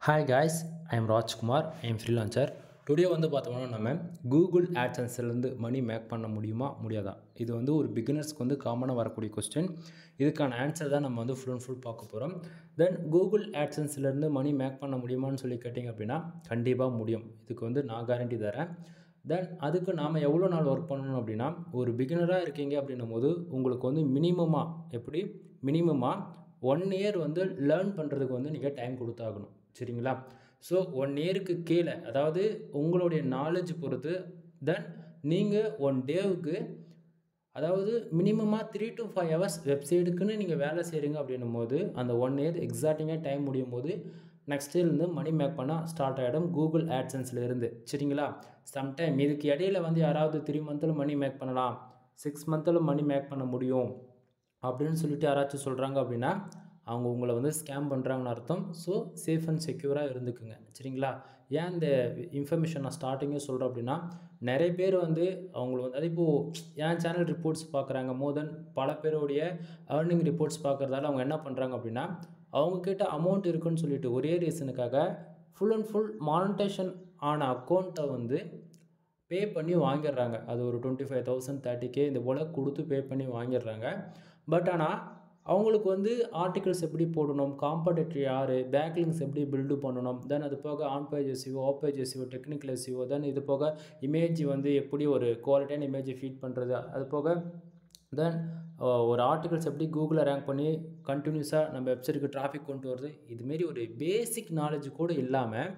Hi guys, I am Rajkumar. I am freelancer. Today பார்த்தோம்னா நம்ம Google ஆட்சன்ஸ்லேருந்து மணி make பண்ண முடியுமா முடியாதா? இது ஒரு பிகினர்ஸ்க்கு காமனாக வரக்கூடிய கொஸ்டின். இதுக்கான ஆன்சர் தான் நம்ம ஃபுல் அண்ட் ஃபுல் பார்க்க போகிறோம். தென் கூகுள் ஆட்சன்ஸ்லேருந்து மணி மேக் பண்ண முடியுமான்னு சொல்லி கேட்டிங்க அப்படின்னா கண்டிப்பாக முடியும். இதுக்கு நான் கேரண்டி தரேன். தென் அதுக்கு நாம் எவ்வளோ நாள் ஒர்க் பண்ணணும் அப்படின்னா, ஒரு பிகினராக இருக்கீங்க அப்படின்னும் போது உங்களுக்கு மினிமமாக 1 இயர் லேர்ன் பண்ணுறதுக்கு நீங்கள் டைம் கொடுத்தாகணும். சரிங்களா? ஸோ 1 இயருக்கு கீழே, அதாவது உங்களுடைய நாலேஜ் பொறுத்து, தென் நீங்கள் 1 டேவுக்கு, அதாவது மினிமமாக 3 to 5 ஹவர்ஸ் வெப்சைட்டுக்குன்னு நீங்கள் வேலை செய்கிறீங்க அப்படின்னும் போது, அந்த 1 இயர் எக்ஸாக்டிங்காக டைம் முடியும் போது நெக்ஸ்ட் இயர்லேருந்து மணி மேக் பண்ண ஸ்டார்ட் ஆகிடும் கூகுள் ஆட்சன்ஸில் இருந்து. சரிங்களா? சம்டைம் இதுக்கு இடையில யாராவது 3 மந்தில் மணி மேக் பண்ணலாம், 6 மந்தில் மணி மேக் பண்ண முடியும் அப்படின்னு சொல்லிட்டு யாராச்சும் சொல்கிறாங்க அப்படின்னா அவங்க உங்களை ஸ்கேம் பண்ணுறாங்கன்னு அர்த்தம். ஸோ சேஃப் அண்ட் செக்யூராக இருந்துக்குங்க. சரிங்களா? ஏன் இந்த இன்ஃபர்மேஷன் நான் ஸ்டார்டிங்கே சொல்கிறேன் அப்படின்னா, நிறைய பேர் அவங்களுக்கு அது இப்போது என் சேனல் ரிப்போர்ட்ஸ் பார்க்குறாங்க. மோர் தென் பல பேருடைய ஏர்னிங் ரிப்போர்ட்ஸ் பார்க்குறதால அவங்க என்ன பண்ணுறாங்க அப்படின்னா, அவங்கக்கிட்ட அமௌண்ட் இருக்குன்னு சொல்லிட்டு ஒரே ரீசனுக்காக ஃபுல் அண்ட் ஃபுல் மானிட்டேஷன் ஆன அக்கௌண்ட்டை பே பண்ணி வாங்கிடுறாங்க. அது ஒரு 25,000 30K இந்த போல் கொடுத்து பே பண்ணி வாங்கிடுறாங்க. பட் ஆனால் அவங்களுக்கு ஆர்டிகல்ஸ் எப்படி போடணும், காம்படேட்டர் யார், பேக்லிங்ஸ் எப்படி பில்டு பண்ணணும், தென் அது போக on page SEO, off page SEO, technical SEO, then இது போக இமேஜ் எப்படி ஒரு குவாலிட்டியான இமேஜை ஃபீட் பண்ணுறது, அது போக தென் ஒரு ஆர்டிகல்ஸ் எப்படி கூகுளில் ரேங்க் பண்ணி கண்டினியூஸாக நம்ம வெப்சைட்டுக்கு டிராஃபிக் கொண்டு வருது, இதுமாரி ஒரு பேசிக் நாலேஜ் கூட இல்லாமல்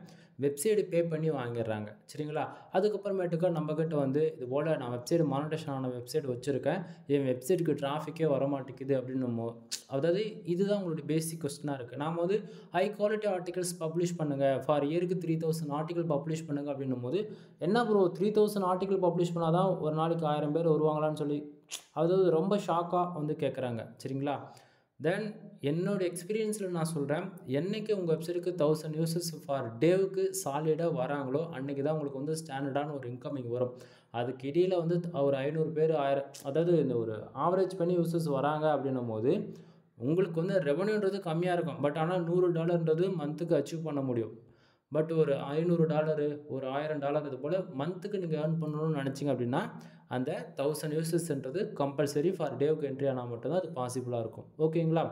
வெப்சைட்டு பே பண்ணி வாங்கிடுறாங்க. சரிங்களா? அதுக்கப்புறமேட்டுக்கா நம்மக்கிட்ட இது போல் நான் வெப்சைட் மானிட்டேஷன் ஆன வெப்சைட் வச்சுருக்கேன், என் வெப்சைட்டுக்கு டிராஃபிக்கே வரமாட்டேங்குது அப்படின்னு அதாவது இதுதான் உங்களுடைய பேசிக் கொஸ்டினாக இருக்குது. நாம் ஹை குவாலிட்டி ஆர்டிகல்ஸ் பப்ளிஷ் பண்ணுங்கள், ஃபார் இயருக்கு 3000 ஆர்டிகல் பப்ளிஷ் பண்ணுங்கள் அப்படின்னும் போது, என்ன ப்ரோ 3000 ஆர்டிகல் பப்ளிஷ் பண்ணால் தான் ஒரு நாளைக்கு 1000 பேர் வருவாங்களான்னு சொல்லி அதாவது ரொம்ப ஷாக்காக கேட்குறாங்க. சரிங்களா? தென் என்னோடய எக்ஸ்பீரியன்ஸில் நான் சொல்கிறேன், என்றைக்கு உங்கள் வெப்சைட்டுக்கு 1000 யூசர்ஸ் ஃபார் டேவுக்கு சாலிடாக வராங்களோ அன்றைக்கி தான் உங்களுக்கு ஸ்டாண்டர்டான ஒரு இன்கமிங் வரும். அதுக்கு இடையில் ஒரு 500 பேர் 1000, அதாவது இந்த ஒரு ஆவரேஜ் பண்ணி யூசர்ஸ் வராங்க அப்படின்னும் போது உங்களுக்கு ரெவன்யூன்றது கம்மியாக இருக்கும். பட் ஆனால் $100 மந்த்துக்கு அச்சீவ் பண்ண முடியும். பட் ஒரு $500 ஒரு $1000 இது போல் மந்த்துக்கு நீங்கள் ஏர்ன் பண்ணணும்னு நினச்சிங்க அப்படின்னா அந்த 1000 யூசர்ஸ்ன்றது கம்பல்சரி ஃபார் டேவுக்கு என்ட்ரி ஆனால் மட்டும்தான் அது பாசிபிளாக இருக்கும். ஓகேங்களா?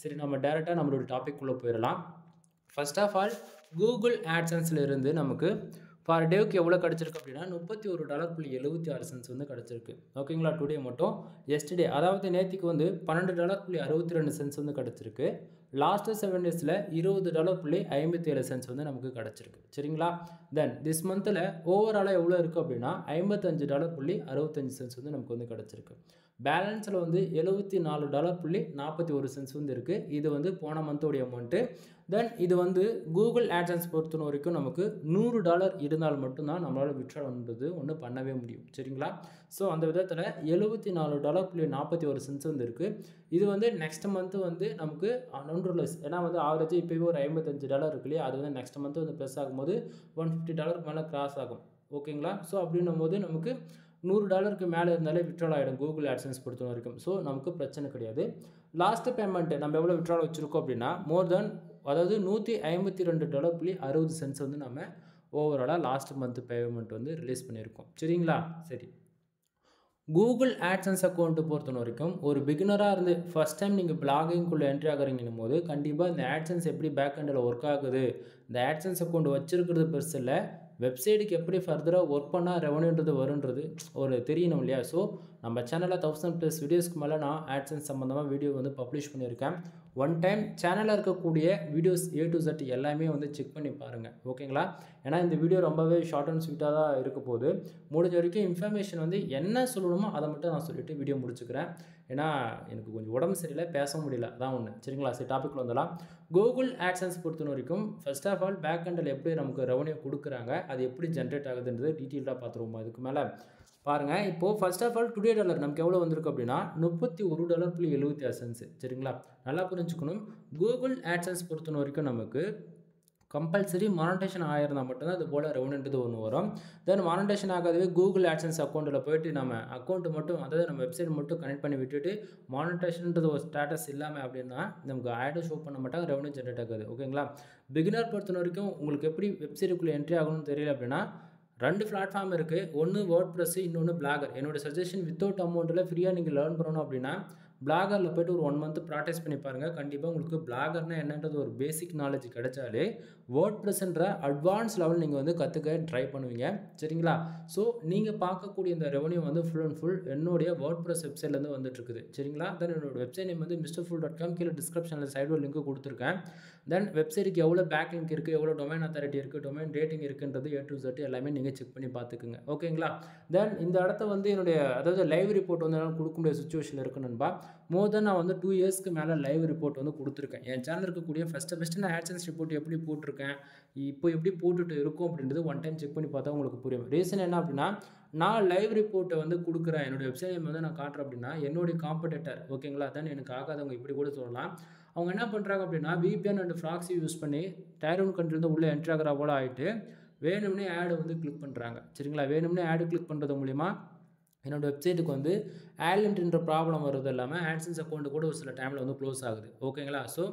சரி, நம்ம டேரெக்டாக நம்மளோட டாபிக்குள்ளே போயிடலாம். ஃபர்ஸ்ட் ஆஃப் ஆல் கூகுள் ஆட்சன்ஸில் இருந்து நமக்கு ஃபார் டேவுக்கு எவ்வளோ கிடச்சிருக்கு அப்படின்னா $31.76 கிடச்சிருக்கு. ஓகேங்களா? டுடே மட்டும். எஸ்டர்டே அதாவது நேற்றுக்கு $12.62 கிடச்சிருக்கு. லாஸ்ட்டு 7 டேஸில் $20.57 நமக்கு கிடச்சிருக்கு. சரிங்களா? தென் திஸ் மந்தில் ஓவராலாக எவ்வளோ இருக்குது அப்படின்னா $55.65 நமக்கு கிடச்சிருக்கு. பேலன்ஸில் $74.41 இருக்குது. இது போன மந்தோடைய அமௌண்ட்டு. தென் இது கூகுள் ஆட்சன்ஸ் பொறுத்த வரைக்கும் நமக்கு $100 இருந்தால் மட்டும்தான் நம்மளால் விட்ரா ஒன்று பண்ணவே முடியும். சரிங்களா? ஸோ அந்த விதத்தில் $74.41 இருக்குது. இது நெக்ஸ்ட் மந்த்து நமக்கு $100 ஏன்னா ஆவரேஜ் இப்போவே ஒரு $55 இருக்கு இல்லையா, அது நெக்ஸ்ட் மந்த்து ப்ளஸ் ஆகும்போது $150 மேலே கிராஸ் ஆகும். ஓகேங்களா? ஸோ அப்படின்னும் போது நமக்கு $100 மேலே இருந்தாலே விட்ரால் ஆகிடும் கூகுள் ஆட்சன்ஸ் பொறுத்த வரைக்கும். ஸோ நமக்கு பிரச்சனை கிடையாது. லாஸ்ட்டு பேமெண்ட்டு நம்ம எவ்வளோ விட்ரால் வச்சுருக்கோம் அப்படின்னா மோர் தென், அதாவது $152.60 நம்ம ஓவராலாக லாஸ்ட் மந்த் பேமெண்ட் ரிலீஸ் பண்ணியிருக்கோம். சரிங்களா? சரி, கூகுள் ஆட்சன்ஸ் அக்கௌண்ட்டு பொறுத்த வரைக்கும் ஒரு பிகினராக இருந்து ஃபஸ்ட் டைம் நீங்கள் பிளாகிங்குள்ளே என்ட்ரி ஆகுறீங்கன்னும் போது கண்டிப்பாக இந்த ஆட்சன்ஸ் எப்படி பேக் எண்டில் ஒர்க் ஆகுது, இந்த ஆட்சன்ஸ் அக்கௌண்ட் வச்சுருக்கிறது பெருசு இல்லை, வெப்சைட்டுக்கு எப்படி ஃபர்தராக ஒர்க் பண்ணால் ரெவன்யூன்றது வருன்றது ஒரு தெரியணும் இல்லையா? ஸோ நம்ம சேனலில் 1000+ வீடியோஸ்க்கு மேலே நான் ஆட்சன்ஸ் சம்மந்தமாக வீடியோ பப்ளிஷ் பண்ணியிருக்கேன். ஒன் டைம் சேனலில் இருக்கக்கூடிய வீடியோஸ் A to Z எல்லாமே செக் பண்ணி பாருங்கள். ஓகேங்களா? ஏன்னா இந்த வீடியோ ரொம்பவே ஷார்ட் அண்ட் ஸ்வீட்டாக தான் இருக்க போகுது. முடிஞ்ச வரைக்கும் இன்ஃபர்மேஷன் என்ன சொல்லணுமோ அதை மட்டும் நான் சொல்லிவிட்டு வீடியோ முடிச்சுக்கிறேன். ஏன்னா எனக்கு கொஞ்சம் உடம்பு சரியில்லை, பேச முடியல, அதான் ஒன்று. சரிங்களா? சரி, டாபிக்கில் வந்துடலாம். கூகுள் ஆட்சன்ஸ் பொறுத்த வரைக்கும் ஃபர்ஸ்ட் ஆஃப் ஆல் பேக் எண்டில் எப்படி நமக்கு ரெவன்யூ கொடுக்குறாங்க, அது எப்படி ஜென்ரேட் ஆகுதுன்றது டீட்டெயிலாக பார்த்துருவோமா. இதுக்கு மேலே பாருங்கள். இப்போது first of all today dollar நமக்கு எவ்வளோ வந்திருக்கு அப்படின்னா $31.76. சரிங்களா? நல்லா புரிஞ்சுக்கணும். கூகுள் ஆட்சன்ஸ் பொறுத்த வரைக்கும் நமக்கு கம்பல்சரி மானிட்டேஷன் ஆயிருந்தா மட்டும் தான் இது போல் ரெவன்யூன்றது ஒன்று வரும். தென் மானிட்டேஷன் ஆகாதவே கூகுள் ஆட்சன்ஸ் அக்கௌண்ட்டில் போயிட்டு நம்ம அக்கௌண்ட்டு மட்டும், அதாவது நம்ம வெப்சைட் மட்டும் கனெக்ட் பண்ணி விட்டுட்டு மானிட்டேஷன்ன்றது ஒரு ஸ்டேட்டஸ் இல்லாமல் அப்படின்னா நமக்கு ஆடும் ஷோ பண்ண மாட்டாங்க, ரெவன்யூ ஜென்ரேட் ஆகாது. ஓகேங்களா? பிகினர் பொறுத்த வரைக்கும் உங்களுக்கு எப்படி வெப்சைட்டுக்குள்ளே என்ட்ரி ஆகணும்னு தெரியல அப்படின்னா 2 பிளாட்ஃபார்ம் இருக்குது. ஒன்று வேர்ட்பிரஸ், இன்னொன்று பிளாகர். என்னோட சஜஷன் வித்தவுட் அமௌண்ட்டில் ஃப்ரீயாக நீங்கள் லேர்ன் பண்ணணும் அப்படின்னா பிளாகரில் போய்ட்டு ஒரு 1 மந்த் ப்ராக்டிஸ் பண்ணி பாருங்கள். கண்டிப்பாக உங்களுக்கு பிளாகர்னால் என்னன்றது ஒரு பேசிக் நாலேஜ் கிடைச்சாலே வேர்ட்பிரஸ்ன்ற அட்வான்ஸ் லெவல் நீங்கள் வந்து கற்றுக்க ட்ரை பண்ணுவீங்க. சரிங்களா? ஸோ நீங்கள் பார்க்கக்கூடிய இந்த ரெவன்யூ வந்து ஃபுல் அண்ட் ஃபுல் என்னுடைய வேர்ட்பிரஸ் வெப்சைட்லேருந்து வந்துட்டுருக்குது. சரிங்களா? தென் என்னோட வெப்சைட் நேம் வந்து mrfull.com. கீழே டிஸ்கிரிப்ஷனில் சைடில் லிங்க் கொடுத்துருக்கேன். தென் வெப்சைட்டுக்கு எவ்வளோ பேக் லிங்க் இருக்குது, எவ்வளோ டொமைன் அத்தாரிட்டி இருக்குது, டொமைன் ரேட்டிங் இருக்குன்றது A to Z எல்லாமே நீங்கள் செக் பண்ணி பார்த்துக்குங்க. ஓகேங்களா? தென் இந்த இடத்த வந்து என்னுடைய அதாவது லைவ் ரிப்போர்ட் வந்து என்னால் கொடுக்க முடியாத சுச்சுவேஷனில் இருக்கு நண்பா. மோர் தென் நான் வந்து 2 இயர்ஸ்க்கு மேலே லைவ் ரிப்போர்ட் வந்து கொடுத்துருக்கேன். என் சேனல் இருக்கக்கூடிய ஃபஸ்ட்டு நான் ஆட்சன்ஸ் ரிப்போர்ட் எப்படி போட்டிருக்கேன், இப்போ எப்படி போட்டுட்டு இருக்கும் அப்படின்றது ஒன் டைம் செக் பண்ணி பார்த்தா உங்களுக்கு புரியும். ரீசன் என்ன அப்படின்னா, நான் லைவ் ரிப்போர்ட்டை வந்து கொடுக்குறேன், என்னுடைய வெப்சைட் வந்து நான் காட்டுறேன் அப்படின்னா என்னுடைய காம்படிட்டர், ஓகேங்களா, தென் எனக்கு ஆகாதவங்க இப்படி கூட சொல்லலாம், அவங்க என்ன பண்ணுறாங்க அப்படின்னா VPN அண்ட் ப்ராக்ஸி யூஸ் பண்ணி டயர் 1 கண்ட்ரிலேருந்து உள்ளே என்ட்ரி ஆகிற போல் ஆகிட்டு வேணும்னே ஆடு வந்து கிளிக் பண்ணுறாங்க. சரிங்களா? வேணும்னே ஆடு கிளிக் பண்ணுறது மூலிமா என்னோடய வெப்சைட்டுக்கு வந்து ஆட்லின்ட்ன்ற ப்ராப்ளம் வருது இல்லாமல் ஆட்சன்ஸ் அக்கௌண்ட்டு கூட ஒரு சில டைமில் வந்து க்ளோஸ் ஆகுது. ஓகேங்களா? ஸோ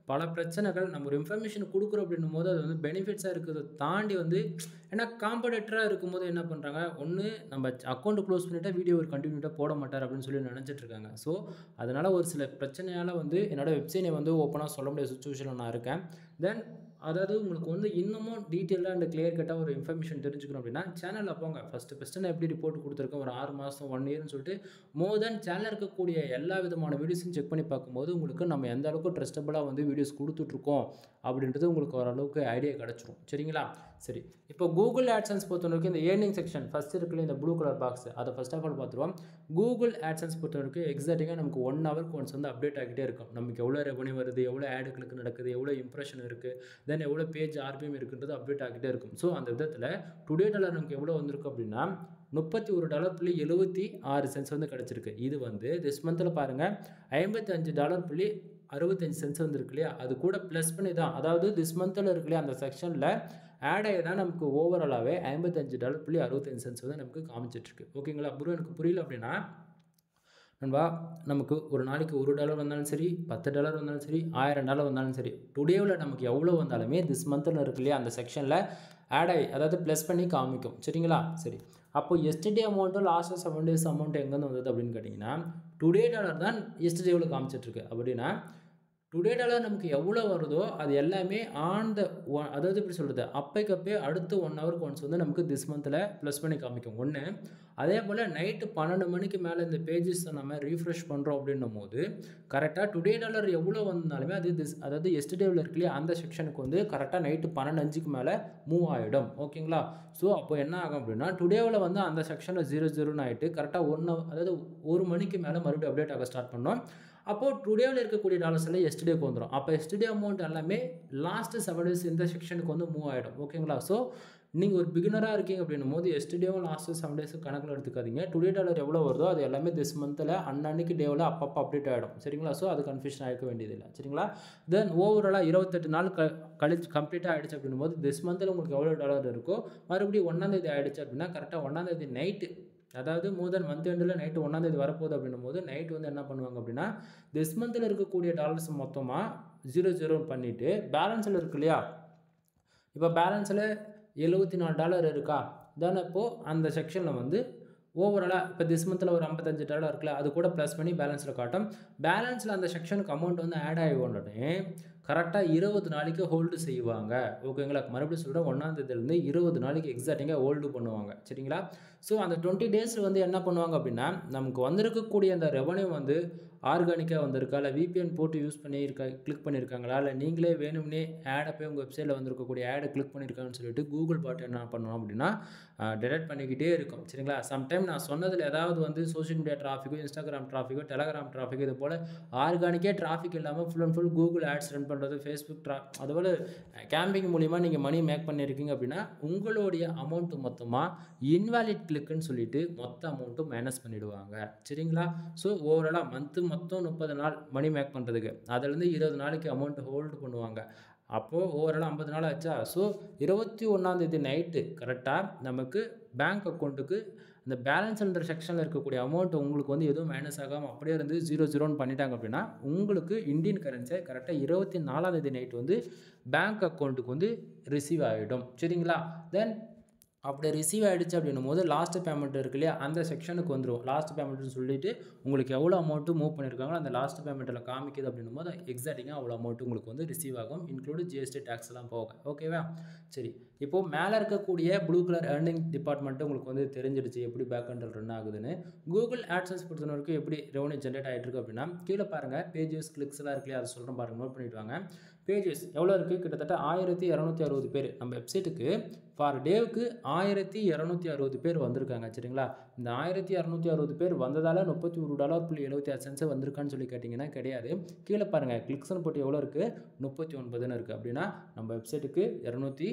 பல பிரச்சனைகள் நம்ம ஒரு இன்ஃபர்மேஷன் கொடுக்குறோம் அப்படின்னும் போது அது வந்து பெனிஃபிட்ஸாக இருக்கிறத தாண்டி வந்து ஏன்னா காம்படிட்டராக இருக்கும்போது என்ன பண்ணுறாங்க, ஒன்று நம்ம அக்கௌண்ட்டு க்ளோஸ் பண்ணிவிட்டா வீடியோ ஒரு கண்டினியூட்டாக போட மாட்டார் அப்படின்னு சொல்லி நினச்சிட்ருக்காங்க. ஸோ அதனால் ஒரு சில பிரச்சனையால் வந்து என்னோடய வெப்சைட்டை வந்து ஓப்பனாக சொல்ல முடியாத சுச்சுவேஷனில் நான் இருக்கேன். தென் அதாவது உங்களுக்கு வந்து இன்னமும் டீட்டெயிலாக அண்ட் கிளியர் கட்டாக ஒரு இன்ஃபர்மேஷன் தெரிஞ்சுக்கணும் அப்படின்னா சேனலில் போங்க. ஃபஸ்ட்டு நான் எப்படி ரிப்போர்ட் கொடுத்துருக்கேன் ஒரு 6 மாதம் 1 இயர்னு சொல்லிட்டு மோர் தென் சேனலில் இருக்கக்கூடிய எல்லா விதமான வீடியோஸையும் செக் பண்ணி பார்க்கும்போது உங்களுக்கு நம்ம எந்த அளவுக்கு ட்ரஸ்டபுளாக வந்து வீடியோஸ் கொடுத்துட்ருக்கோம் அப்படின்றது உங்களுக்கு ஓரளவுக்கு ஐடியா கிடச்சிரும். சரிங்களா? சரி, இப்போ கூகுள் ஆட்சன்ஸ் பொறுத்தவரைக்கும் இந்த ஏர்னிங் செக்ஷன் ஃபஸ்ட் இருக்குல்ல இந்த ப்ளூ கலர் பாக்ஸ், அதை ஃபஸ்ட் ஆஃப் ஆல் பார்த்துருவோம். கூகுள் ஆட்சன்ஸ் பொறுத்தவரைக்கும் எக்ஸாக்டாக நமக்கு 1 ஹவருக்கு ஒன்ஸ் வந்து அப்டேட் ஆகிட்டே இருக்கும். நமக்கு எவ்வளோ ரெவன்யூ வருது, எவ்வளோ ஆடு கிளிக் நடக்குது, எவ்வளோ இம்ப்ரெஷன் இருக்குது, தென் எவ்வளோ பேஜ் RPM இருக்குன்றது அப்டேட் ஆகிட்டே இருக்கும். ஸோ அந்த விதத்தில் டுடே டாலர் நமக்கு எவ்வளோ வந்திருக்கு அப்படின்னா $31.76 வந்து கிடச்சிருக்கு. இது வந்து திஸ் மந்தில் பாருங்கள் $55.65 வந்துருக்கு இல்லையா, அது கூட ப்ளஸ் பண்ணி தான், அதாவது திஸ் மந்தில் இருக்கு இல்லையா அந்த செக்ஷனில் ஆட் ஆகி தான் நமக்கு ஓவராலாகவே $55.65 வந்து நமக்கு காமிச்சிட்ருக்கு. ஓகேங்களா? எனக்கு புரியல அப்படின்னா நண்பா, நமக்கு ஒரு நாளைக்கு $1 வந்தாலும் சரி, $10 வந்தாலும் சரி, $1000 வந்தாலும் சரி, டுடேவில் நமக்கு எவ்வளோ வந்தாலுமே திஸ் மந்தில் இருக்கு இல்லையா அந்த செக்ஷனில் ஆட் ஆகி அதாவது ப்ளஸ் பண்ணி காமிக்கும். சரிங்களா? சரி, அப்போ எஸ்டர்டே அமௌண்ட்டும் லாஸ்ட் 7 days அமௌண்ட் எங்கேருந்து வந்தது அப்படின்னு கேட்டிங்கன்னா டுடே டாலர் தான் எஸ்டர்டேவில் காமிச்சிட்ருக்கு. அப்படின்னா டுடே டாலர் நமக்கு எவ்வளோ வருதோ அது எல்லாமே அதாவது எப்படி சொல்கிறது, அப்பைக்கப்பே அடுத்து 1 ஹவருக்கு ஒன்ஸ் வந்து நமக்கு திஸ் மந்தில் ப்ளஸ் பண்ணி காமிக்கும். ஒன்று, அதே போல் நைட்டு 12 மணிக்கு மேலே இந்த பேஜஸை நம்ம ரீஃப்ரெஷ் பண்ணுறோம் அப்படின்னும் போது கரெக்டாக டுடே டாலர் எவ்வளோ வந்தாலுமே அது அதாவது எஸ்டர்டேவில் இருக்கு இல்லையா அந்த செக்ஷனுக்கு வந்து கரெக்டாக நைட்டு 12:05 மேலே மூவ் ஆகிடும். ஓகேங்களா? ஸோ அப்போ என்ன ஆகும் அப்படின்னா டுடேவில் வந்து அந்த செக்ஷனில் 00 ஆகிட்டு கரெக்டாக அதாவது 1 மணிக்கு மேலே மறுபடியும் அப்டேட் ஆக ஸ்டார்ட் பண்ணோம். அப்போது டுடேவில் இருக்கக்கூடிய டாலர்ஸ் எல்லாம் எஸ்டர்டேக்கு வந்துடும். அப்போ எஸ்டர்டே அமௌண்ட் எல்லாமே லாஸ்ட்டு 7 days இந்த செக்ஷனுக்கு வந்து மூவ் ஆகிடும். ஓகேங்களா? ஸோ நீங்கள் ஒரு பிகினராக இருக்கீங்க அப்படின்னும் போது எஸ்டர்டேவும் லாஸ்ட்டு 7 days கணக்கில் எடுத்துக்காதீங்க. டுடே டாலர் எவ்வளோ வருதோ அது எல்லாமே திஸ் மந்தில் அன்னன்னைக்கு டேவில் அப்பப்போ அப்டேட் ஆகிடும். சரிங்களா? ஸோ அது கன்ஃபியூஷன் ஆகிக்க வேண்டியதில்லை. சரிங்களா? தென் ஓவராலாக 28 நாள் கழிச்சு கம்ப்ளீட்டாக ஆகிடுச்சு அப்படின்னும் போது திஸ் மந்தில் உங்களுக்கு எவ்வளோ டாலர் இருக்கோ மறுபடியும் 1ஆம் தேதி ஆகிடுச்சு அப்படின்னா கரெக்டாக 1ஆம் தேதி நைட்டு, அதாவது மோர் தென் மந்த் எண்டில் நைட்டு 1ஆம் தேதி வரப்போகுது அப்படின்னும் போது நைட் வந்து என்ன பண்ணுவாங்க அப்படின்னா திஸ் மந்தில் இருக்கக்கூடிய டாலர்ஸ் மொத்தமாக 00 பண்ணிவிட்டு பேலன்ஸில் இருக்கு இல்லையா, இப்போ பேலன்ஸில் $74 இருக்கா, தென் அப்போது அந்த செக்ஷனில் வந்து ஓவராலாக இப்போ திஸ் மந்தில் ஒரு $55 இருக்குல்ல அது கூட ப்ளஸ் பண்ணி பேலன்ஸில் காட்டும். பேலன்ஸில் அந்த செக்ஷனுக்கு அமௌண்ட் வந்து ஆட் ஆகி உடனே கரெக்டாக 20 நாளைக்கு ஹோல்டு செய்வாங்க. ஓகேங்களா? மறுபடியும் சொல்கிறேன், 1ஆம் தேதியிலேருந்து 20 நாளைக்கு எக்ஸாக்டாக ஹோல்டு பண்ணுவாங்க. சரிங்களா? ஸோ அந்த 20 days வந்து என்ன பண்ணுவாங்க அப்படின்னா நமக்கு வந்திருக்கக்கூடிய அந்த ரெவன்யூ வந்து ஆர்கானிக்காக வந்திருக்கா, இல்லை VPN போட்டு யூஸ் கிளிக் பண்ணியிருக்காங்களா, இல்லை நீங்களே வேணும்னே ஆடை போய் உங்கள் வெப்சைட்டில் வந்திருக்கக்கூடிய ஆடை கிளிக் பண்ணியிருக்காங்கன்னு சொல்லிட்டு கூகுள் பாட் என்ன பண்ணுவோம் அப்படின்னா டிடெக்ட் பண்ணிக்கிட்டே இருக்கும். சரிங்களா? சம்டைம் நான் சொன்னதில் ஏதாவது வந்து சோஷியல் மீடியா டிராஃபிக்கோ, இன்ஸ்டாகிராம் டிராஃபிக்கோ, டெலகிராம் டிராஃபிக்கோ இது போல் ஆர்கானிக்கே டிராஃபிக் இல்லாமல் full and full Google ads run பண்ணுறது, ஃபேஸ்புக் அதுபோல் கேம்பிங் மூலிமா நீங்கள் மணி மேக் பண்ணியிருக்கீங்க அப்படின்னா உங்களுடைய அமௌண்ட்டு மொத்தமாக இன்வாலிட் கிளிக்குன்னு சொல்லிட்டு மொத்த அமௌண்ட்டும் மைனஸ் பண்ணிவிடுவாங்க. சரிங்களா? ஸோ ஓவராலாக மொத்தம் 30 நாள் மணி மேக் பண்ணுறதுக்கு அதுலேருந்து 20 நாளைக்கு அமௌண்ட் ஹோல்டு பண்ணுவாங்க. அப்போது ஓவராலாக 50 நாள் ஆச்சா. ஸோ 21ஆம் நைட்டு கரெக்டாக நமக்கு பேங்க் அக்கௌண்ட்டுக்கு இந்த பேலன்ஸ்ன்ற செக்ஷனில் இருக்கக்கூடிய அமௌண்ட் உங்களுக்கு வந்து எதுவும் மைனஸ் ஆகாமல் அப்படியே இருந்து 0 பண்ணிட்டாங்க அப்படின்னா உங்களுக்கு இந்தியன் கரன்சியை கரெக்டாக 24ஆம் நைட் வந்து பேங்க் அக்கௌண்ட்டுக்கு வந்து ரிசீவ் ஆகிடும். சரிங்களா. தென் அப்படி ரிசீவ் ஆகிடுச்சு அப்படின்னும் போது லாஸ்ட் பேமெண்ட் இருக்கு இல்லையா, அந்த செக்ஷனுக்கு வந்துடும். லாஸ்ட் பேமெண்ட்னு சொல்லிட்டு உங்களுக்கு எவ்வளோ அமௌண்ட்டு மூவ் பண்ணியிருக்காங்களோ அந்த லாஸ்ட் பேமெண்ட்டில் காமிக்குது அப்படின்னும் போது எக்ஸாக்டிங்காக அவ்வளோ அமௌண்ட்டு உங்களுக்கு வந்து ரிசீவ் ஆகும், இன்க்ளூடு ஜிஎஸ்டி டேக்ஸ்லாம் போக. ஓகேவா. சரி, இப்போது மேலே இருக்கக்கூடிய ப்ளூ கலர் ஏர்னிங் டிபார்ட்மெண்ட்டு உங்களுக்கு வந்து தெரிஞ்சிடுச்சு எப்படி பேக்கெண்டில் ரன் ஆகுதுன்னு. கூகுள் ஆட்சன்ஸ் பொறுத்த வரைக்கும் எப்படி ரெவன்யூ ஜென்ரேட் ஆகிட்டு இருக்கு அப்படின்னா கீழே பாருங்கள் பேஜஸ் கிளிக்ஸ்லாம் இருக்கு இல்லையா, அதை சொல்கிறேன் பாருங்கள், நோட் பண்ணிட்டு வாங்க. பேஜஸ் எவ்வளோ இருக்குது, கிட்டத்தட்ட 1260 பேர். நம்ம வெப்சைட்டுக்கு ஃபார் டேவுக்கு 1260 பேர் வந்திருக்காங்க. சரிங்களா. இந்த 1260 பேர் வந்ததால் $31.76 வந்திருக்கான்னு சொல்லி கேட்டிங்கன்னா கிடையாது. கீழே பாருங்கள் கிளிக்ஸ்னு போட்டு எவ்வளோ இருக்குது, 39ன்னு இருக்குது. அப்படின்னா நம்ம வெப்சைட்டுக்கு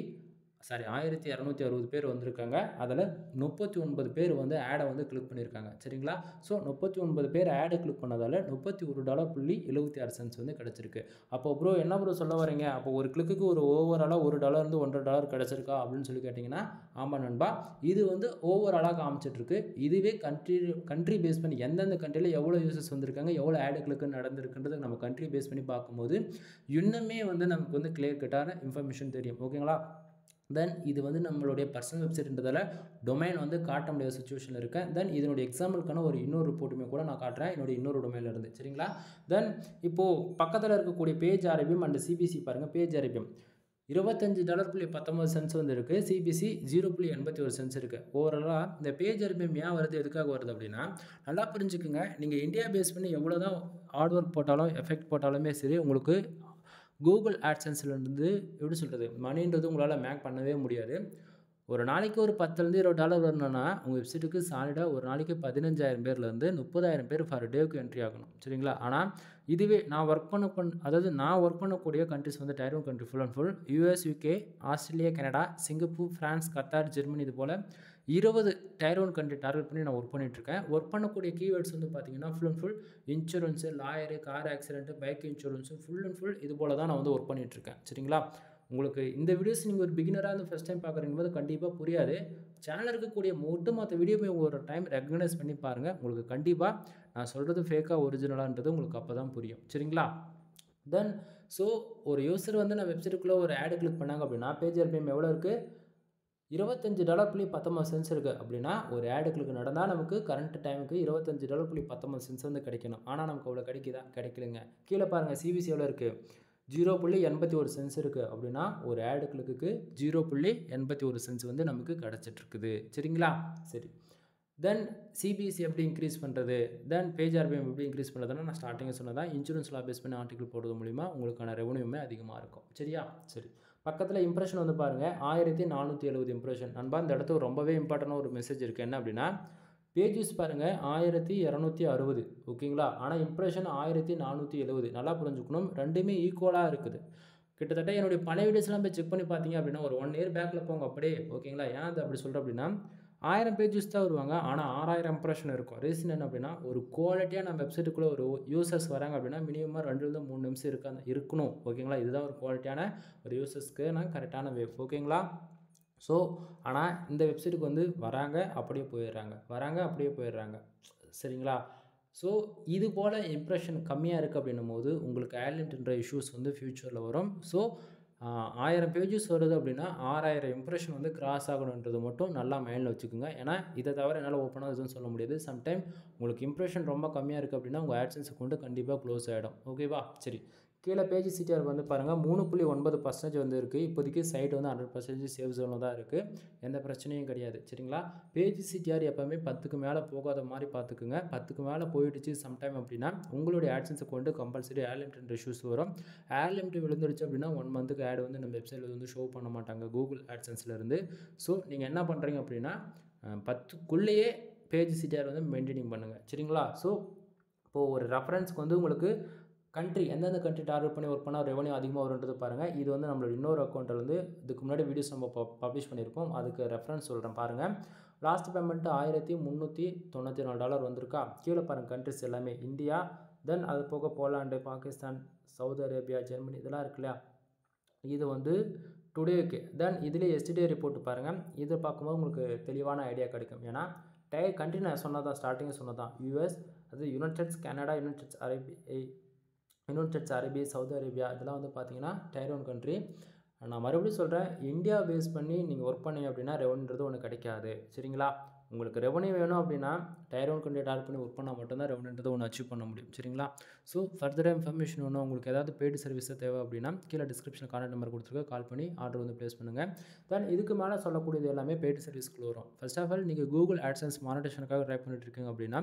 1260 பேர் வந்திருக்காங்க. அதில் 39 பேர் வந்து ஆடை வந்து கிளிக் பண்ணியிருக்காங்க. சரிங்களா. ஸோ 39 பேர் ஆடை கிளிக் பண்ணதால் $31.76 வந்து கிடச்சிருக்கு. அப்போ ப்ரோ என்ன ப்ரோ சொல்ல வரீங்க, அப்போ ஒரு கிளிக்கு ஒரு ஓவராலாக $1 $1.50 கிடச்சிருக்கா அப்படின்னு சொல்லி கேட்டிங்கன்னா ஆமாம் நண்பா, இது வந்து ஓவராலாக காமிச்சிட்ருக்கு. இதுவே கண்ட்ரி பேஸ் பண்ணி எந்தெந்த கண்ட்ரியில் எவ்வளோ யூசர்ஸ் வந்திருக்காங்க, எவ்வளோ ஆடு கிளிக்கு நடந்திருக்குன்றது நம்ம கண்ட்ரி பேஸ் பண்ணி பார்க்கும்போது இன்னுமே வந்து நமக்கு வந்து கிளியர் கட்டான இன்ஃபர்மேஷன் தெரியும். ஓகேங்களா. தென் இது வந்து நம்மளுடைய பர்சனல் வெப்சைட்ன்றதால டொமைன் வந்து காட்ட முடியாத சுச்சுவேஷனில் இருக்கேன். தென் இதனுடைய எக்ஸாம்பிளுக்கான இன்னொரு ரிப்போர்ட்டுமே கூட நான் காட்டுறேன் என்னுடைய இன்னொரு டொமைனில் இருந்து. சரிங்களா. தென் இப்போது பக்கத்தில் இருக்கக்கூடிய பேஜ் ஆர்பிஎம் அண்ட் சிபிசி பாருங்கள். பேஜ் ஆர்பிஎம் $25.19 வந்து இருக்குது. சிபிசி 0.81 இருக்குது. ஓவராலாக இந்த பேஜ் ஆர்பிஎம் ஏன் வருது, எதுக்காக வருது அப்படின்னா நல்லா புரிஞ்சுக்குங்க. நீங்கள் இந்தியா பேஸ் பண்ணி எவ்வளோ தான் ஹார்ட் ஒர்க் போட்டாலும் எஃபெக்ட் போட்டாலுமே சரி, உங்களுக்கு கூகுள் ஆட்சன்ஸ்லேருந்து எப்படி சொல்கிறது மணின்றது உங்களால் மேக் பண்ணவே முடியாது. ஒரு நாளைக்கு ஒரு $10-20 வரணும்னா உங்கள் வெப்சைட்டுக்கு சாலிடாக ஒரு நாளைக்கு 15,000 பேர்லேருந்து 30,000 பேர் ஃபார் டேவுக்கு என்ட்ரி ஆகணும். சரிங்களா. ஆனால் இதுவே நான் ஒர்க் பண்ணக்கூடிய கண்ட்ரிஸ் வந்து Tier 1 country full and full US, UK, Australia, Canada, Singapore, France, Qatar, Germany, இது போல் 20 Tier 1 கண்ட்ரி டார்கெட் பண்ணி நான் ஒர்க் பண்ணிகிட்ருக்கேன். ஒர்க் பண்ணக்கூடிய கீவேர்ட்ஸ் வந்து பார்த்தீங்கன்னா full and full insurance, lawyer, car accident, bike insurance, full and full இது போல் தான் நான் வந்து ஒர்க் பண்ணிகிட்ருக்கேன். சரிங்களா. உங்களுக்கு இந்த வீடியோஸ் நீங்கள் ஒரு பிகினராக இருந்து ஃபஸ்ட் டைம் பார்க்குறீங்க போது கண்டிப்பாக புரியாது. சேனல் இருக்கக்கூடிய ஒட்டுமொத்த வீடியோவை ஒரு டைம் ரெகக்னைஸ் பண்ணி பாருங்கள். உங்களுக்கு கண்டிப்பாக நான் சொல்கிறது ஃபேக்காக ஒரிஜினலான்றது உங்களுக்கு அப்போ தான் புரியும். சரிங்களா. தென் ஸோ ஒரு யூசர் வந்து நான் வெப்சைட்டுக்குள்ளே ஒரு ஆடு கிளிக் பண்ணாங்க அப்படின்னா பேஜ் ஆர்பிஎம் எவ்வளோ இருக்குது, $25.19 இருக்குது. அப்படின்னா ஒரு ஆடு கிளிக் நடந்தால் நமக்கு கரண்ட் டைமுக்கு $25.19 வந்து கிடைக்கணும். ஆனால் நமக்கு அவ்வளோ கிடைக்கலைங்க. கீழே பாருங்கள் சிபிசி எவ்வளோ இருக்குது, 0.81 இருக்குது. அப்படின்னா ஒரு ஆடு கிளிக்கு 0.81 வந்து நமக்கு கிடச்சிட்ருக்குது. சரிங்களா. சரி, தென் சிபிசி எப்படி இன்க்ரீஸ் பண்ணுறது, தென் பேஜ் ஆர்பிஎம் எப்படி இன்க்ரீஸ் பண்ணுறதுன்னா நான் ஸ்டார்டிங்கில் சொன்னதான் இன்சூரன்ஸ் லா பேஸ் பண்ணி ஆர்டிகல் போடுறது மூலிமா உங்களுக்கான ரெவன்யூமே அதிகமாக இருக்கும். சரியா. சரி, பக்கத்தில் இம்ப்ரெஷன் வந்து பாருங்கள் 1470 இம்ப்ரெஷன். நண்பா இந்த இடத்துல ரொம்பவே இம்பார்ட்டண்டான ஒரு மெசேஜ் இருக்குது. என்ன அப்படின்னா பேஜஸ் பாருங்கள் 1260. ஓகேங்களா. ஆனால் இம்ப்ரெஷன் 1470. நல்லா புரிஞ்சுக்கணும், ரெண்டுமே ஈக்குவலாக இருக்குது. கிட்டத்தட்ட என்னுடைய பழைய வீடியோஸ்லாம் போய் செக் பண்ணி பார்த்தீங்க அப்படின்னா ஒரு 1 இயர் பேக்கில் போங்க அப்படியே. ஓகேங்களா. ஏன் அது அப்படி சொல்கிறேன் அப்படின்னா 1000 பேஜஸ் தான் வருவாங்க, ஆனால் 6000 இம்ப்ரெஷன் இருக்கும். ரீசன் என்ன அப்படின்னா ஒரு குவாலிட்டியாக நம்ம வெப்சைட்டுக்குள்ளே ஒரு யூசர்ஸ் வராங்க அப்படின்னா மினிமமாக 2-3 நிமிஷம் இருக்கணும். ஓகேங்களா. இதுதான் ஒரு குவாலிட்டியான ஒரு யூசர்ஸ்க்கு நான் கரெக்டான வே. ஓகேங்களா. ஸோ ஆனால் இந்த வெப்சைட்டுக்கு வந்து வராங்க அப்படியே போயிடுறாங்க. சரிங்களா. ஸோ இது போல் இம்ப்ரெஷன் கம்மியாக இருக்குது அப்படின்னும் போது உங்களுக்கு ஆட்லிமிட்ன்ற இஷ்யூஸ் வந்து ஃப்யூச்சரில் வரும். ஸோ 1000 பேஜஸ் வருது அப்படின்னா 6000 இம்ப்ரெஷன் வந்து கிராஸ் ஆகணுன்றது மட்டும் நல்லா மைண்டில் வச்சுக்கோங்க. ஏன்னா இதை தவிர என்னால் ஓப்பனாக எதுவும் சொல்ல முடியாது. சம்டைம் உங்களுக்கு இம்ப்ரெஷன் ரொம்ப கம்மியாக இருக்குது அப்படின்னா உங்கள் ஆட்சன்ஸ் அக்கௌண்ட் கண்டிப்பாக க்ளோஸ் ஆகிடும். ஓகேவா. சரி, கீழே பேஜ் சிடிஆர் வந்து பாருங்கள் 3.9% வந்து இருக்குது. இப்போதைக்கு சைட் வந்து 100% சேவ் ஜோனில் தான் இருக்குது, எந்த பிரச்சனையும் கிடையாது. சரிங்களா. பேஜ் சிடிஆர் எப்போவுமே 10க்கு மேலே போகாத மாதிரி பார்த்துக்குங்க. 10க்கு மேலே போயிடுச்சு சம்டைம் அப்படின்னா உங்களுடைய AdSense account compulsory ad limit issues வரும். ஆட் லிமிட் விழுந்துருச்சு அப்படின்னா 1 மந்த்துக்கு ஆட் வந்து நம்ம வெப்சைட்டில் வந்து ஷோ பண்ண மாட்டாங்க கூகுள் ஆட்சன்ஸ்லேருந்து. ஸோ நீங்கள் என்ன பண்ணுறீங்க அப்படின்னா 10க்குள்ளேயே பேஜ் சிடிஆர் வந்து மெயின்டைனிங் பண்ணுங்கள். சரிங்களா. ஸோ இப்போது ஒரு ரெஃபரன்ஸ்க்கு வந்து உங்களுக்கு கண்ட்ரி எந்தெந்த கண்ட்ரி டார்கெட் பண்ணி ஒர்க் பண்ணால் ரெவன்யூ அதிகமாக வருன்றது பாருங்கள். இது வந்து நம்மளோட இன்னொரு அக்கௌண்ட்டில் வந்து இதுக்கு முன்னாடி வீடியோஸ் நம்ம பப்ளிஷ் பண்ணியிருப்போம், அதுக்கு ரெஃபரன்ஸ் சொல்கிறேன் பாருங்கள். லாஸ்ட் பேமெண்ட்டு $1394 வந்திருக்கா. கீழே பாருங்கள் கண்ட்ரிஸ் எல்லாமே இந்தியா, தென் அது போக Poland, Pakistan, Saudi Arabia, Germany இதெல்லாம் இருக்கு இல்லையா. இது வந்து டுடேக்கு. தென் இதிலே எஸ்டர்டே ரிப்போர்ட் பாருங்கள். இதை பார்க்கும்போது உங்களுக்கு தெளிவான ஐடியா கிடைக்கும். ஏன்னா கண்ட்ரி நான் சொன்னதான், ஸ்டார்டிங்கில் சொன்னதான், யூஎஸ், அது United states, Canada, United states Arabia, Saudi Arabia, இதெல்லாம் வந்து பார்த்தீங்கன்னா டயர் 1 கண்ட்ரி. நான் மறுபடியும் சொல்கிறேன், இந்தியா பேஸ் பண்ணி நீங்கள் ஒர்க் பண்ணீங்க அப்படின்னா ரெவன்யூன்றது ஒன்று கிடைக்காது. சரிங்களா? உங்களுக்கு ரெவன்யூ வேணும் அப்படின்னா டயர் 1 கண்ட்ரி டார்கெட் பண்ணி ஒர்க் பண்ணால் மட்டும்தான் ரெவன்யூன்றது ஒன்று அச்சீவ் பண்ண முடியும். சரிங்களா? ஸோ ஃபர்தராக இன்ஃபர்மேஷன் ஒன்று உங்களுக்கு ஏதாவது பெய்டு சர்வீஸ் தேவை அப்படின்னா கீழே டிஸ்கிரிப்ஷனில் கான்டாக்ட் நம்பர் கொடுத்துருக்க, கால் பண்ணி ஆர்டர் வந்து ப்ளேஸ் பண்ணுங்கள். தென் இதுக்கு மேலே சொல்லக்கூடியது எல்லாமே பெய்டு சர்வீஸ்க்குள்ள வரும். ஃபர்ஸ்ட் ஆஃப் ஆல் நீங்கள் கூகுள் ஆட்சன்ஸ் மானிட்டேஷனுக்காக ட்ரை பண்ணிட்டு இருக்கீங்க அப்படின்னா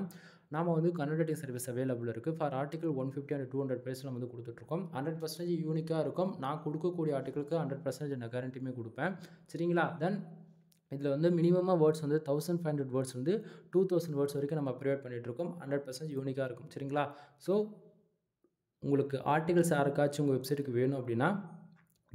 நாம் வந்து கன்வர்ட்டிங் சர்வீஸ் அவைலபிள் இருக்குது. ஃபார் ஆர்டிகல் 150 and 200 பேஜில் நம்ம வந்து கொடுத்துட்ருக்கோம். 100% யூனிக்காக இருக்கும். நான் கொடுக்கக்கூடிய ஆர்டிகளுக்கு 100% நான் கேரண்டியுமே கொடுப்பேன். சரிங்களா? தென் இதில் வந்து மினிமமாக வேர்ட்ஸ் வந்து 1500 வேர்ட்ஸ் வந்து 2000 வேர்ட்ஸ் வரைக்கும் நம்ம ப்ரொவைட் பண்ணிகிட்ருக்கோம். 100% யூனிக்காக இருக்கும். சரிங்களா? ஸோ உங்களுக்கு ஆர்டிகல்ஸ் யாருக்காச்சும் உங்கள் வெப்சைட்டுக்கு வேணும் அப்படின்னா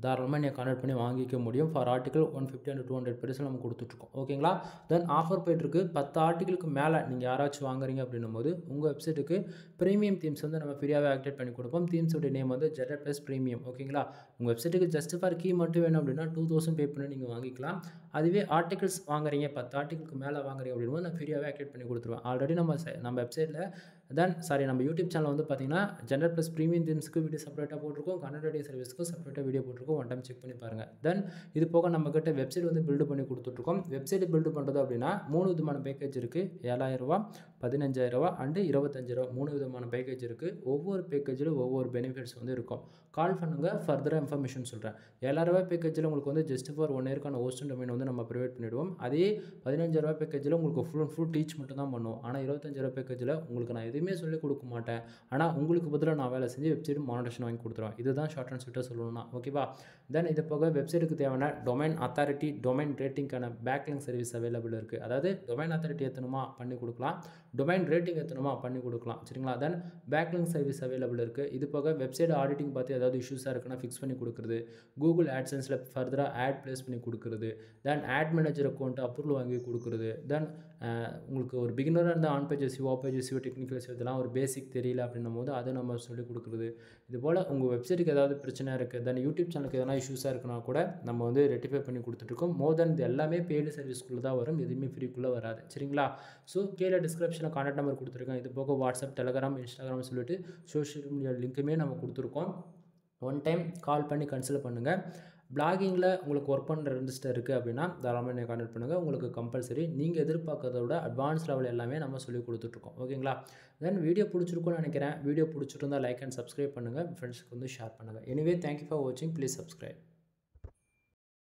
தாராளமாக நீங்கள் கான்டாக்ட் பண்ணி வாங்கிக்க முடியும். ஃபார் ஆர்டிகல் 150 and 200 பேஜில் நம்ம கொடுத்துட்ருக்கோம். ஓகேங்களா? தென் ஆஃபர் போய்ட்டுருக்கு. 10 ஆர்டிகளுக்கு மேலே நீங்கள் யாராச்சும் வாங்குறீங்க அப்படின்னும் போது உங்கள் வெப்சைட்டுக்கு ப்ரீமியம் தீம்ஸ் வந்து நம்ம ஃப்ரீயாகவே ஆக்டிவேட் பண்ணி கொடுப்போம். தீம்ஸோடைய நேம் வந்து ஜெனரேட் ப்ளஸ் ப்ரீமியம். ஓகேங்களா? உங்கள் வெப்சைட்டுக்கு ஜஸ்ட் ஃபார் கீ மட்டும் வேணும் அப்படின்னா 2000 பே பண்ணி நீங்கள் வாங்கிக்கலாம். அதுவே ஆர்டிகல்ஸ் வாங்குறீங்க, 10 ஆர்டிகளுக்கு மேலே வாங்குறீங்க அப்படின்னும் நான் ஃப்ரீயாகவே ஆக்டிவேட் பண்ணி கொடுத்துருவேன். ஆல்ரெடி நம்ம வெப்சைட்டில் நம்ம யூடியூப் சேனல் வந்து பார்த்தீங்கன்னா ஜெனரல் ப்ளஸ் ப்ரீமியம் தீம்ஸ்க்கு வீடியோ செப்பரேட்டாக போட்டிருக்கோம், கண்டென்ட் ரைட்டிங் சர்வீஸ்க்கும் செப்பரேட்டாக வீடியோ போட்டிருக்கோம். ஒன் டைம் செக் பண்ணி பாருங்கள். தென் இது போக நம்மக்கிட்ட வெப்சைட் வந்து பில்டு பண்ணி கொடுத்துட்ருக்கோம். வெப்சைட் பில்டு பண்ணுறது அப்படின்னா 3 விதமான பேக்கேஜ் இருக்குது. 7000 ரூபா, 15000 ரூபா அண்டு 25000 ரூபா, 3 விதமான பேக்கேஜ் இருக்குது. ஒவ்வொரு பேக்கேஜில் ஒவ்வொரு பெனிஃபிட்ஸ் வந்து இருக்கும். கால் பண்ணுங்கள், ஃபர்தராக இன்ஃபர்மேஷன் சொல்கிறேன். 7000 ரூபா பேக்கேஜில் உங்களுக்கு வந்து ஜஸ்ட் ஃபார் 1 இயர்க்கான ஹோஸ்ட் அண்ட் டொமைன் வந்து நம்ம ப்ரொவைட் பண்ணிவிடுவோம். அதே 15000 ரூபா பேக்கேஜில் உங்களுக்கு ஃபுல் அண்ட் ஃபுல் டீச் மட்டும் தான் பண்ணுவோம். ஆனால் 25000 ரூபா பேக்கேஜில் உங்களுக்கு நான் எதுவுமே சொல்லிக் கொடுக்க மாட்டேன். ஆனால் உங்களுக்கு பதிலாக நான் வேலை செஞ்சு வெப்சைட் மானிட்டேஷன் வாங்கி கொடுத்துருவேன். இதுதான் ஷார்ட் அண்ட் ஸ்வீட்டாக சொல்லணும்னா. ஓகேவா? தென் இது போக வெப்சைட்டுக்கு தேவையான டொமைன் அத்தாரிட்டி, டொமைன் ரேட்டிங்கான பேக்லிங்க் சர்வீஸ் அவைலபிள் இருக்குது. அதாவது டொமைன் அத்தாரிட்டி ஏற்றணுமா பண்ணி கொடுக்கலாம், டொமைன் ரேட்டிங் ஏற்றணுமா பண்ணி கொடுக்கலாம். சரிங்களா? தென் பேக்லிங்க் சர்வீஸ் அவைலபிள் இருக்குது. இது போக வெப்சைட் ஆடிட்டிங் பார்த்து ஏதாவது இஷ்யூஸாக இருக்குன்னா ஃபிக்ஸ் பண்ணி கொடுக்குறது, கூகுள் ஆட்சன்ஸில் ஃபர்தராக ஆட் ப்ளேஸ் பண்ணி கொடுக்குறது, then ad manager account approval வாங்கி கொடுக்குறது, தென் உங்களுக்கு ஒரு பிகினராக இருந்தால் on page SEO, off page SEO, technical SEO இதெல்லாம் ஒரு பேசிக் தெரியல அப்படின்னும் போது அதை நம்ம சொல்லிக் கொடுக்குறது. இது போல் உங்கள் வெப்சைட்டுக்கு ஏதாவது பிரச்சனை இருக்குது, தென் யூடியூப் சேனலுக்கு எதனா இஷ்யூஸாக இருக்குன்னா கூட நம்ம வந்து ரெட்டிஃபை பண்ணி கொடுத்துட்ருக்கோம். மோர் தென் இது எல்லாமே பெய்டு சர்வீஸ்க்குள்ளே தான் வரும், எதுவுமே ஃப்ரீக்குள்ளே வராது. சரிங்களா? ஸோ கீழே டிஸ்கிரிப்ஷனில் கான்டாக்ட் நம்பர் கொடுத்துருக்கேன். இது போக வாட்ஸ்அப், டெலகிராம், இன்ஸ்டாகிராம் சொல்லிட்டு சோஷியல் மீடியா லிங்க்குமே நம்ம கொடுத்துருக்கோம். ஒன் டைம் கால் பண்ணி கன்சல்ட் பண்ணுங்கள். பிளாகிங்கில் உங்களுக்கு ஒர்க் பண்ணுற ரெஜிஸ்டர் இருக்குது அப்படின்னா தாராளமாக நீங்கள் கான்டாக்ட் பண்ணுங்கள். உங்களுக்கு கம்பல்சரி நீங்கள் எதிர்பார்க்கறத விட அட்வான்ஸ் லெவல் எல்லாமே நம்ம சொல்லி கொடுத்துட்ருக்கோம். ஓகேங்களா? தென் வீடியோ பிடிச்சிருக்குன்னு நினைக்கிறேன். வீடியோ பிடிச்சிருந்தால் லைக் அண்ட் சப்ஸ்கிரைப் பண்ணுங்கள். ஃப்ரெண்ட்ஸுக்கு வந்து ஷேர் பண்ணுங்கள். எனிவே தேங்க்யூ ஃபார் வாட்சிங். Please subscribe.